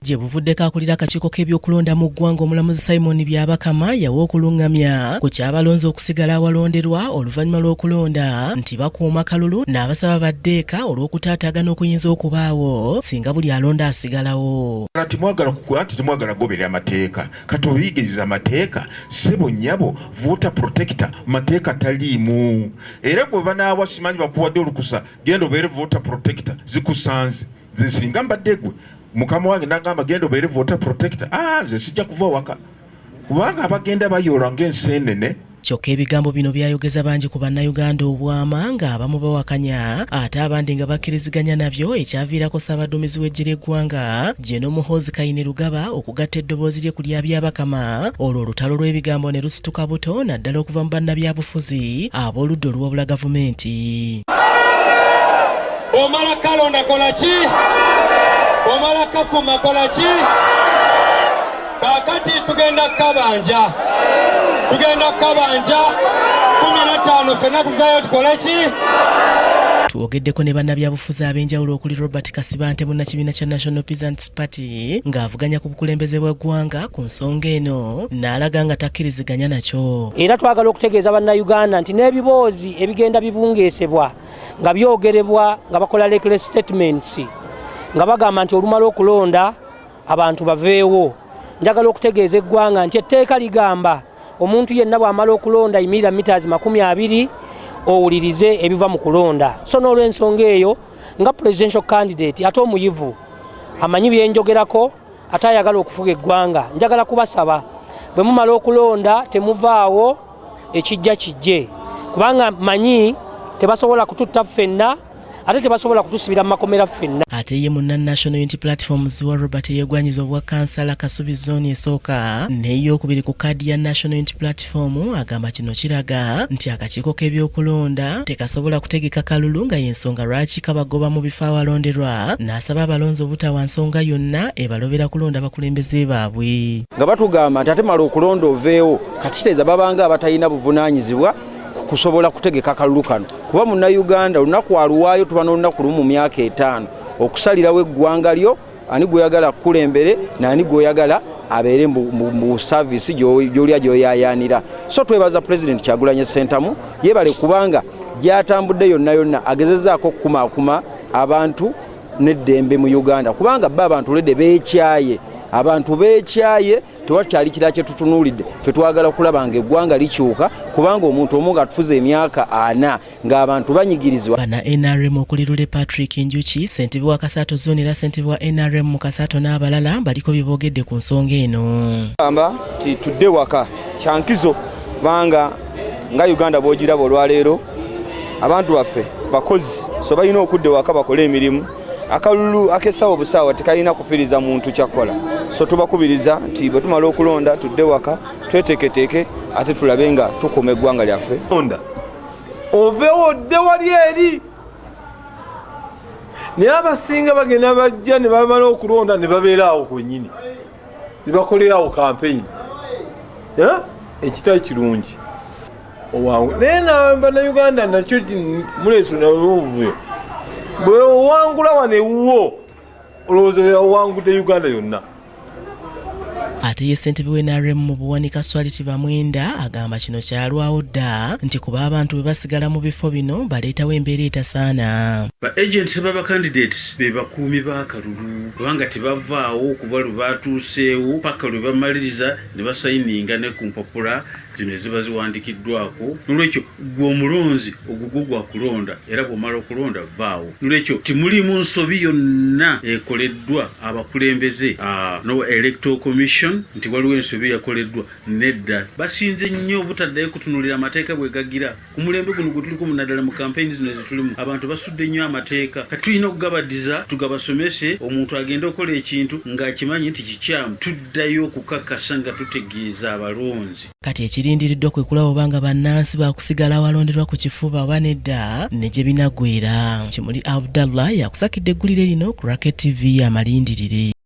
gye buvuddeko akulira akakiiko k'ebyokulonda mu ggwanga omulamuzi Simon Byabakama yawa okulungamya ku ky'abalonzi okusigala awalonderwa oluvannyuma lw'okulonda nti bakuuma kalulu n'abasaba baddeeka olw'okutaataagana okuyinza okubaawo singa buli alonda asigalawo. Temwagala goberera amateeka kati obiyigiriza amateeka ssebo nnyabo voter protector mateeka taliimu era gwe banaawa simanyi bakuwadde olukusa genda obeere voter protector zikusanze nze singa mbadde gwe mukama wange nagamba genda obeere voter protector nze sijja kuva waka kubanga abagenda bayoola ng'enseenene. Kyokka ebigambo bino byayogeza bangi ku bannayuganda obwama ng'abamu bawakanya ate abandi nga bakkiriziganya nabyo ekyaviirako ssaabaduumizi w'eggye ly'eggwanga General Muhoozi Kainerugaba okugatta eddoboozi lye ku lya Byabakama olwo olutalo lw'ebigambo ne lusituka buto naddala okuva mu bannabyabufuzi ab'oludda oluwabula gavumenti. Omala kalonda kola ki? Omala kakuma kola ki? Kakati tugenda kabanja 15 fena tuvayo tukole ki? Tuwogeddeko ne bannabyabufuzi ab'enjawulo okuli Robert Kasibante munnakibiina kya National Peasants Party ng'avuganya ku bukulembeze bw'eggwanga ku nsonga eno n'alaga nga takkiriziganya nakyo. Era twagala okutegeeza bannayuganda nti n'ebiboozi ebigenda bibungeesebwa nga byogerebwa nga bakola reckless statements nga bagamba nti olumala okulonda abantu baveewo. Njagala okutegeeza eggwanga nti etteeka ligamba omuntu yenna bw'amala okulonda yimirira meters 20 owulirize ebiva mu kulonda. So n'olw'ensonga eyo nga presidential candidate ate omuyivu amanyi byenjogerako ate ayagala okufuga eggwanga, njagala kubasaba bwe mumala okulonda temuvaawo ekijja kijje kubanga manyi tebasobola kututta ffenna ate tebasobola kutusibira mu makomera ffenna. Ate ye munna National Unity Platforms wa Robert yeegwanyiza obwa kansala Kasubi zooni esooka n'eyokubiri ku kkaadi ya National Unity Platform agamba kino kiraga nti akakiiko k'ebyokulonda tekasobola kutegeka kalulu nga y'ensonga lwaki kabagoba mu bifo awalonderwa n'asaba abalonzi obutawa nsonga yonna ebalobera kulonda bakulembeze baabwe. Nga batugamba nti ate mala okulonda oveewo kati kitegeeza babanga abatalina buvunaanyizibwa kusobola kutegeka kalulu kano kuba munnayuganda olunaku aluwaayo tuba n'olunaku lumu mu myaka 5 okusalirawo eggwanga lyo ani gw'oyagala kukulembere n'ani gw'oyagala abeere mu saavisi gy'olya gy'oyaayaanira. So twebaza President Kyagulanyi Ssentamu yeebale kubanga gy'atambudde yonna agezezzaako okukumaakuma abantu n'eddembe mu Uganda kubanga bba abantu ledde beekyaye tewakyali kirala kye tutunuulidde ffe twagala kulaba ng'eggwanga likyuka kubanga omuntu omu ng'atufuza emyaka 4 ng'abantu banyigirizibwa. Bana NRM okuli Lule Patrick Njuki ssentebe wa Kasaato Zone era ssentebe wa NRM mu Kasaato n'abalala baliko bye boogedde ku nsonga eno. Gamba nti tudde waka kyankizo kubanga nga Uganda bw'ogiraba olwaleero abantu baffe bakozi so balina okudde waka bakole emirimu. Akalulu akessawo busaawa tekalina kufiriza muntu kyakola. So tubakubiriza nti bwe tumala okulonda tudde waka tweteeketeeke ate tulabe nga tukuuma eggwanga lyaffe. Oveewo odde wali eri naye abasinga bagenda bajja ne bamala okulonda ne babeera awo kwennyini ne bakolera awo kampeyini ekitali kirungi owangu naye bannayuganda nakyo muleeso naobuvuyo bwe owangula wano ewuwo olowooza owangudde Uganda yonna. Ate ye ssentebe w'NRM mu Buwanika Swaliti Bamwenda agamba kino kyalwawo dda nti kuba abantu bwe basigala mu bifo bino baleetawo embeera etasaana. Ba agents baba candidates be bakuumi b'akalulu kubanga tebavaawo kuba lwe baatuuseewo paka lwe bamaliriza ne basayininga ne ku mpapula zino ziba ziwandikiddwako. Nolwekyo gwe omulonzi ogugwo gwa kulonda era bw'omala okulonda vaawo. Nolwekyo timulimu nsobi yonna ekoleddwa abakulembeze no Electoral Commission nti waliwo ensobi yakoleddwa nedda. Basinze nnyo obutaddayo kutunuulira amateeka bwe gagira. Ku mulembe guno gwe tuliko munaddala mu kampeyini zino ezitulimu abantu basudde nnyo amateeka. Kati tulina okugabadiza tugabasomese omuntu agenda okola ekintu ng'akimanyi nti kikyamu tuddayo okukakasa nga tutegeeza abalonzi. Kati ekirindiriddwa kwe kulaba obanga bannansi baakusigala awalonderwa ku kifuba oba nedda ne gye binaggweera. Kimuli Abdallah yakusakidde eggulire lino ku Racket TV amalindirire.